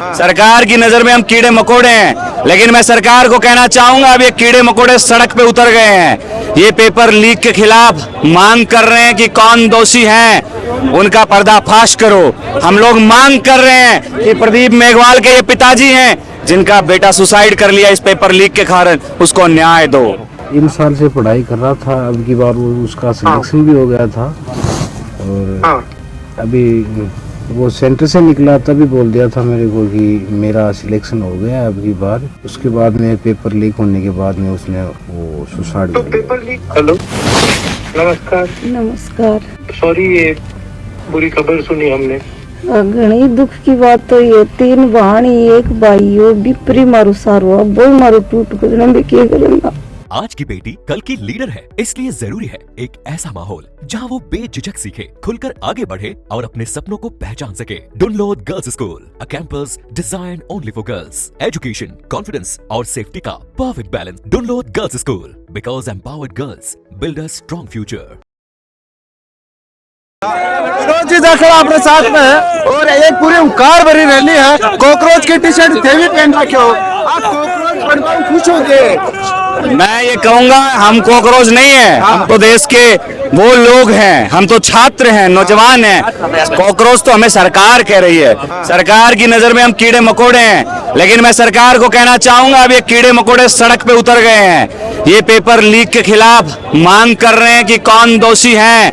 सरकार की नजर में हम कीड़े मकोड़े हैं, लेकिन मैं सरकार को कहना चाहूंगा अब ये कीड़े मकोड़े सड़क पे उतर गए हैं। ये पेपर लीक के खिलाफ मांग कर रहे हैं कि कौन दोषी हैं, उनका पर्दाफाश करो। हम लोग मांग कर रहे हैं कि प्रदीप मेघवाल के ये पिताजी हैं जिनका बेटा सुसाइड कर लिया इस पेपर लीक के कारण, उसको न्याय दो। 3 साल से पढ़ाई कर रहा था, अब की बार वो उसका सिलेक्शन भी हो गया था और अभी वो सेंटर से निकला तभी बोल दिया था मेरे को कि मेरा सिलेक्शन हो गया अब की बार। उसके बाद में पेपर लीक होने के बाद में उसने वो सुसाइड तो पेपर लीक। हेलो, नमस्कार। नमस्कार। सॉरी, ये बुरी खबर सुनी हमने। घणी दुख की बात तो ये 3 बहानी 1 भाई हो बिपरी मारू सारो अब मारू टूट गए भी क्या करूंगा। आज की बेटी कल की लीडर है, इसलिए जरूरी है एक ऐसा माहौल जहां वो बेझिझक सीखे, खुलकर आगे बढ़े और अपने सपनों को पहचान सके। Dunlod girls school, a campus design only for girls. Education, confidence और सेफ्टी का perfect balance. Dunlod girls school, because empowered girls build a strong future. Vinod ji Jakhar अपने साथ में है और एक पूरी उकार भरी रैली है। कॉकरोच की टी शर्ट थे भी पहन रखे हो, आप कॉकरोच बनकर खुश होंगे। मैं ये कहूंगा हम कॉकरोच नहीं है, हम तो देश के वो लोग हैं, हम तो छात्र हैं, नौजवान हैं। कॉकरोच तो हमें सरकार कह रही है, सरकार की नजर में हम कीड़े मकोड़े हैं, लेकिन मैं सरकार को कहना चाहूंगा अब ये कीड़े मकोड़े सड़क पे उतर गए हैं। ये पेपर लीक के खिलाफ मांग कर रहे हैं कि कौन दोषी हैं,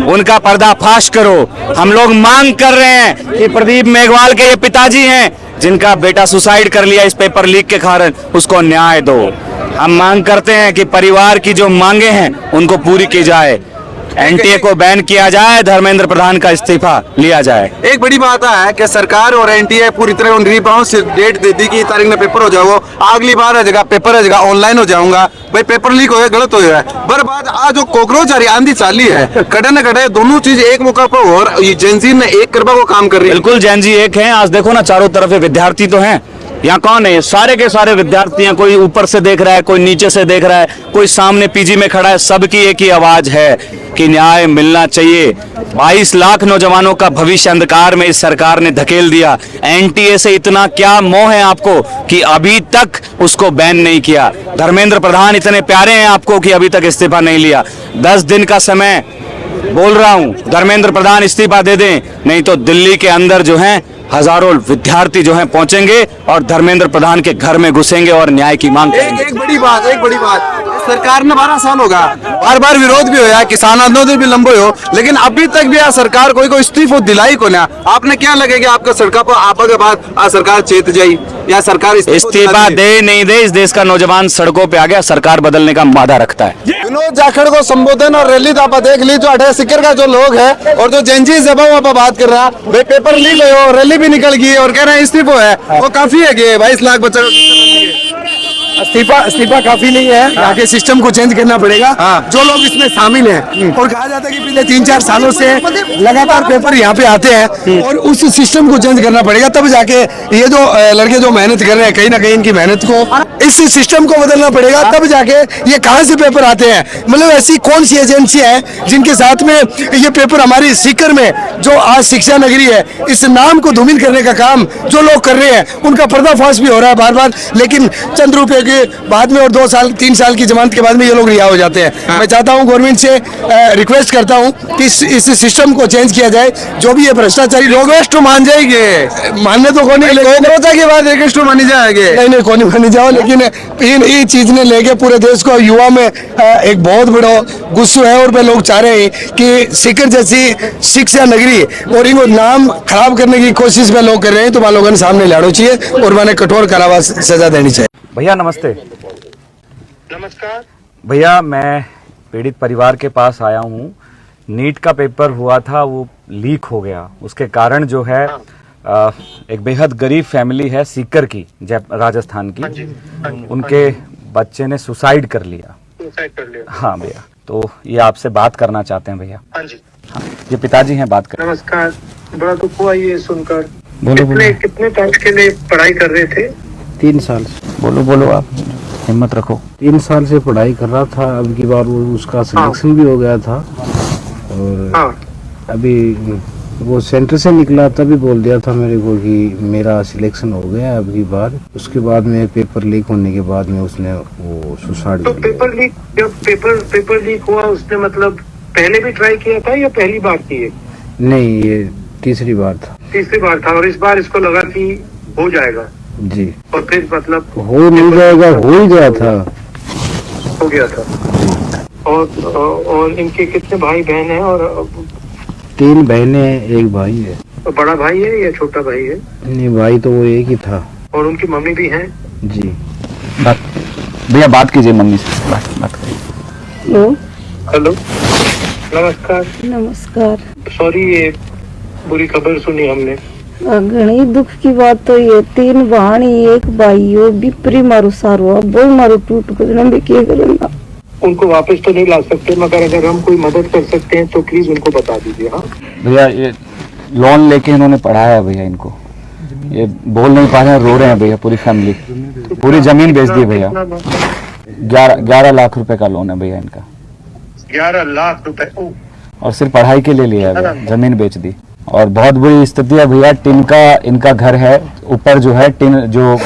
उनका पर्दाफाश करो। हम लोग मांग कर रहे हैं कि प्रदीप मेघवाल के ये पिताजी हैं जिनका बेटा सुसाइड कर लिया इस पेपर लीक के कारण, उसको न्याय दो। हम मांग करते हैं कि परिवार की जो मांगे हैं उनको पूरी की जाए। एनटीए को बैन किया जाए, धर्मेंद्र प्रधान का इस्तीफा लिया जाए। एक बड़ी बात है कि सरकार और एनटीए पूरी तरह उन रिबाउंड से डेट दे दी कि तारीख में पेपर हो जाओ, अगली बार जगह पेपर है जगह ऑनलाइन हो जाऊंगा। भाई पेपर लीक हो गया, गलत हो गया है। बर्बाद आज जो कॉकरोच आ रही आंधी चाली है, कड़े न कड़े दोनों चीज एक मौका पर और ये जेंजी ने एक करबा को काम कर रही है। बिल्कुल जेंजी एक है। आज देखो ना चारों तरफ विद्यार्थी तो हैं, यहाँ कौन है? सारे के सारे विद्यार्थी हैं। कोई ऊपर से देख रहा है, कोई नीचे से देख रहा है, कोई सामने पीजी में खड़ा है। सबकी एक ही आवाज है कि न्याय मिलना चाहिए। 22 लाख नौजवानों का भविष्य अंधकार में इस सरकार ने धकेल दिया। एनटीए से इतना क्या मोह है आपको कि अभी तक उसको बैन नहीं किया? धर्मेंद्र प्रधान इतने प्यारे हैं आपको कि अभी तक इस्तीफा नहीं लिया। 10 दिन का समय बोल रहा हूं, धर्मेंद्र प्रधान इस्तीफा दे दें, नहीं तो दिल्ली के अंदर जो है हजारों विद्यार्थी जो हैं पहुंचेंगे और धर्मेंद्र प्रधान के घर में घुसेंगे और न्याय की मांग करेंगे। एक बड़ी बात सरकार ने 12 साल होगा, बार बार विरोध भी होया, किसान आंदोलन भी लंबे हो, लेकिन अभी तक भी सरकार कोई इस्तीफा दिलाई को ना। आपने क्या लगे कि आपका सरकार पर आपा के बाद सरकार चेत जाई या सरकार इस्तीफा दे नहीं दे, इस देश का नौजवान सड़कों पे आ गया, सरकार बदलने का वादा रखता है। विनोद जाखड़ को संबोधन और रैली तो आप देख ली, जो 28 सिक्कर का जो लोग है और जो जेंजी जबा वहाँ पर बात कर रहा भाई पेपर लीक हो, रैली भी निकल गई और कह रहे हैं इस्तीफा है, वो काफी है कि 22 लाख बच्चों इस्तीफा काफी नहीं है। आगे सिस्टम को चेंज करना पड़ेगा। जो लोग इसमें शामिल हैं और कहा जाता है कि पिछले 3-4 सालों से लगातार पेपर यहाँ पे आते हैं और उस सिस्टम को चेंज करना पड़ेगा, तब जाके ये जो लड़के जो मेहनत कर रहे हैं कहीं ना कहीं इनकी मेहनत को इस सिस्टम को बदलना पड़ेगा, तब जाके ये कहाँ से पेपर आते हैं। मतलब ऐसी कौन सी एजेंसी है जिनके साथ में ये पेपर हमारी सीकर में जो आज शिक्षा नगरी है इस नाम को धूमिल करने का काम जो लोग कर रहे हैं उनका पर्दाफाश भी हो रहा है बार बार, लेकिन चंद रुपए के बाद में और 2 साल 3 साल की जमानत के बाद में ये लोग रिहा हो जाते हैं। मैं चाहता हूं गवर्नमेंट से रिक्वेस्ट करता हूं कि इस सिस्टम को चेंज किया जाए। जो भी ये भ्रष्टाचारी लोग रिक्वेस्ट मान जाएंगे, मानने तो कौन नहीं के बाद रिक्वेस्ट मानी जाएंगे, नहीं कौन नहीं मानी जाओ, लेकिन इन चीज ने लेके पूरे देश को युवा में एक बहुत बड़ा गुस्सा है और लोग चाह रहे हैं कि सीकर जैसी शिक्षा नगरी और इनको नाम खराब करने की कोशिश में लोग कर रहे हैं, तो लोगों ने सामने लाना चाहिए और मैंने कठोर कारावास सजा देनी चाहिए। भैया नमस्ते। नमस्कार भैया, मैं पीड़ित परिवार के पास आया हूँ। नीट का पेपर हुआ था, वो लीक हो गया। उसके कारण जो है एक बेहद गरीब फैमिली है सीकर की, राजस्थान की, उनके बच्चे ने सुसाइड कर लिया। हाँ भैया, तो ये आपसे बात करना चाहते हैं भैया। हाँ जी, हाँ, ये पिताजी हैं, बात कर। नमस्कार। बड़ा दुख हुआ ये सुनकर। बोलो कितने टाइम के लिए पढ़ाई कर रहे थे? 3 साल। बोलो आप, हिम्मत रखो। 3 साल से पढ़ाई कर रहा था, अब की बार वो उसका सिलेक्शन भी हो गया था और अभी वो सेंटर से निकला तभी बोल दिया था मेरे को कि मेरा सिलेक्शन हो गया अब की बार। उसके बाद में पेपर लीक होने के बाद में उसने वो सुसाइड तो जब पेपर लीक हुआ उसने मतलब पहले भी ट्राई किया था या पहली बार की है? नहीं, ये तीसरी बार था। तीसरी बार था और इस बार इसको लगा कि हो जाएगा जी। और फिर मतलब हो नहीं जाएगा, हो ही गया था। हो गया था। और इनके कितने भाई बहन हैं? और 3 बहनें हैं, 1 भाई है। बड़ा भाई है या छोटा भाई है? नहीं, भाई तो वो एक ही था। और उनकी मम्मी भी हैं? जी। भैया बात कीजिए मम्मी से, बात करिए। हेलो। हेलो, नमस्कार। नमस्कार। सॉरी, ये बुरी खबर सुनी हमने। घणी दुख की बात तो ये 3 भाणी 1 भाई हो बिपरी मारो सारो बोल मारो टूट के के करना। उनको वापस तो नहीं ला सकते, मगर अगर हम कोई मदद कर सकते हैं तो प्लीज उनको बता दीजिए। हाँ भैया ये लोन लेके इन्होंने पढ़ाया है भैया इनको, ये बोल नहीं पा रहे हैं, रो रहे हैं भैया, पूरी फैमिली, पूरी जमीन बेच दी भैया। 11 लाख रुपए का लोन है भैया इनका। 11 लाख रुपए? और सिर्फ पढ़ाई के लिए लिया है भैया, जमीन बेच दी। और बहुत बुरी स्थिति है भैया, टिन का इनका घर है, ऊपर जो है टिन जो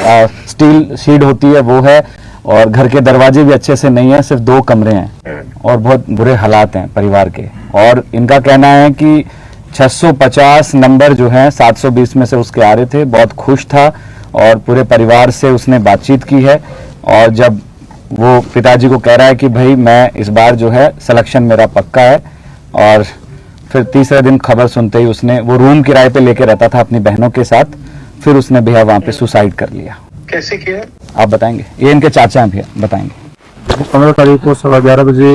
स्टील शीट होती है वो है, और घर के दरवाजे भी अच्छे से नहीं है, सिर्फ 2 कमरे हैं और बहुत बुरे हालात हैं परिवार के। और इनका कहना है कि 650 नंबर जो है 720 में से उसके आ रहे थे, बहुत खुश था और पूरे परिवार से उसने बातचीत की है। और जब वो पिताजी को कह रहा है कि भाई मैं इस बार जो है सिलेक्शन मेरा पक्का है, और फिर तीसरे दिन खबर सुनते ही उसने, वो रूम किराए पे लेके रहता था अपनी बहनों के साथ, फिर उसने भैया वहां पे सुसाइड कर लिया। कैसे किया? आप बताएंगे? ये इनके चाचा हैं भैया, बताएंगे। 15 तारीख को 11:15 बजे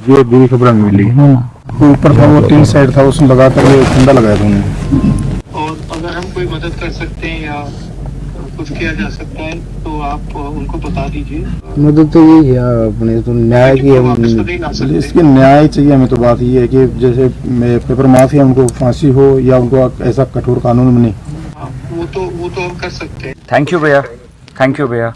ये बुरी खबर मिली। ऊपर का वो टीन साइड था, उसमें लगाकर ये ठंडा लगाया था उन्होंने। और अगर हम कोई मदद कर सकते हैं या कुछ किया जा सकता है तो आप उनको बता दीजिए। मदद तो यही है अपने तो न्याय की हम। वापस तो नहीं ला सकते। इसके न्याय चाहिए हमें। तो बात ये है कि जैसे पेपर माफी, उनको फांसी हो या उनको ऐसा कठोर कानून बने। वो तो हम कर सकते हैं। थैंक यू भैया, थैंक यू भैया।